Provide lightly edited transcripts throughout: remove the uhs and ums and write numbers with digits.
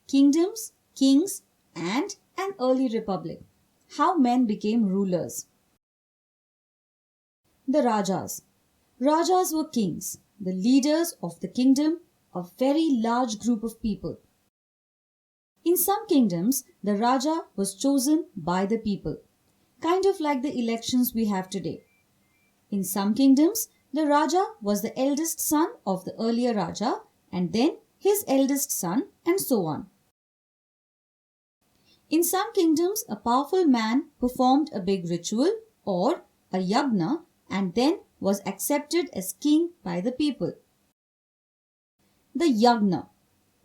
kingdoms, kings, and an early republic. How men became rulers. The Rajas. Rajas were kings, the leaders of the kingdom, a very large group of people. In some kingdoms, the Raja was chosen by the people, kind of like the elections we have today. In some kingdoms, the Raja was the eldest son of the earlier Raja and then his eldest son and so on. In some kingdoms, a powerful man performed a big ritual or a Yagna and then was accepted as king by the people. The Yagna.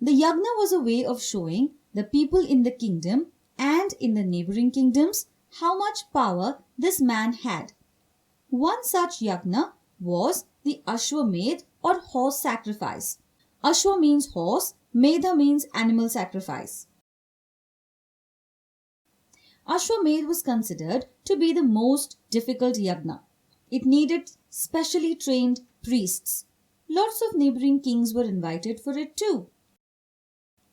The Yagna was a way of showing the people in the kingdom and in the neighboring kingdoms how much power this man had. One such Yagna was the Ashwamedha or horse sacrifice. Ashwa means horse, Medha means animal sacrifice. Ashwamedha was considered to be the most difficult yagna. It needed specially trained priests. Lots of neighboring kings were invited for it too.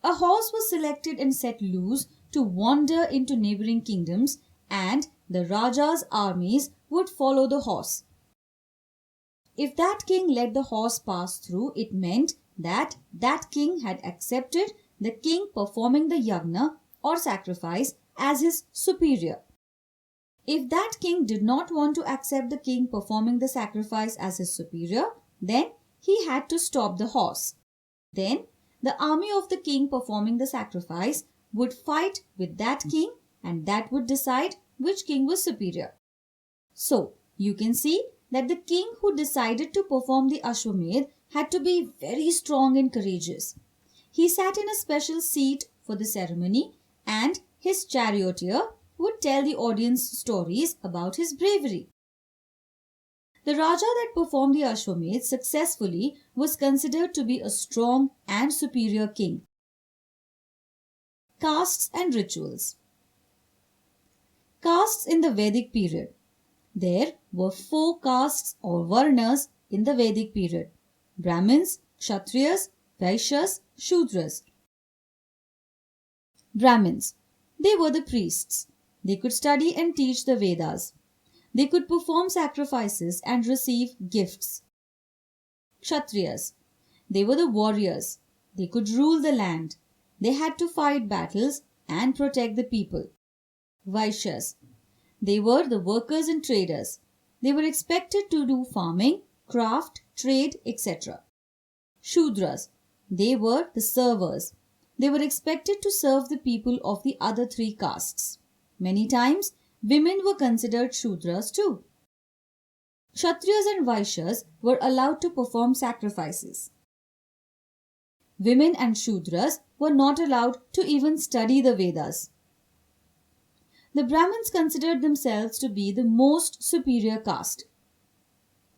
A horse was selected and set loose to wander into neighboring kingdoms, and the Raja's armies would follow the horse. If that king let the horse pass through, it meant that that king had accepted the king performing the yagna or sacrifice as his superior. If that king did not want to accept the king performing the sacrifice as his superior, then he had to stop the horse. Then the army of the king performing the sacrifice would fight with that king, and that would decide which king was superior. So, you can see that the king who decided to perform the Ashwamedha had to be very strong and courageous. He sat in a special seat for the ceremony, and his charioteer would tell the audience stories about his bravery. The Raja that performed the Ashwamedha successfully was considered to be a strong and superior king. Castes and rituals. Castes in the Vedic period. There were 4 castes or varnas in the Vedic period: Brahmins, Kshatriyas, Vaishyas, Shudras. Brahmins. They were the priests. They could study and teach the Vedas. They could perform sacrifices and receive gifts. Kshatriyas. They were the warriors. They could rule the land. They had to fight battles and protect the people. Vaishyas. They were the workers and traders. They were expected to do farming, craft, trade, etc. Shudras. They were the servers. They were expected to serve the people of the other 3 castes. Many times, women were considered Shudras too. Kshatriyas and Vaishyas were allowed to perform sacrifices. Women and Shudras were not allowed to even study the Vedas. The Brahmins considered themselves to be the most superior caste.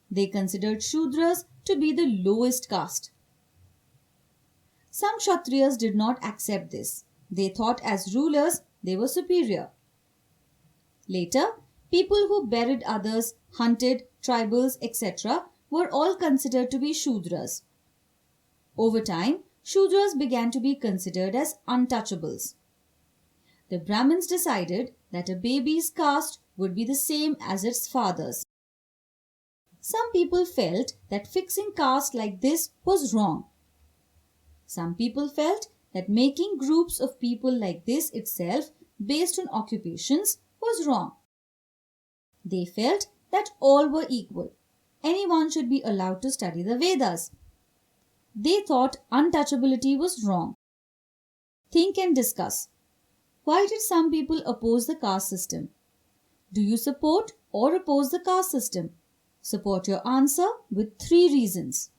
They considered Shudras to be the lowest caste. Some Kshatriyas did not accept this. They thought as rulers they were superior. Later, people who buried others, hunted, tribals, etc. were all considered to be Shudras. Over time, Shudras began to be considered as untouchables. The Brahmins decided that a baby's caste would be the same as its father's. Some people felt that fixing caste like this was wrong. Some people felt that making groups of people like this itself based on occupations was wrong. They felt that all were equal. Anyone should be allowed to study the Vedas. They thought untouchability was wrong. Think and discuss. Why did some people oppose the caste system? Do you support or oppose the caste system? Support your answer with 3 reasons.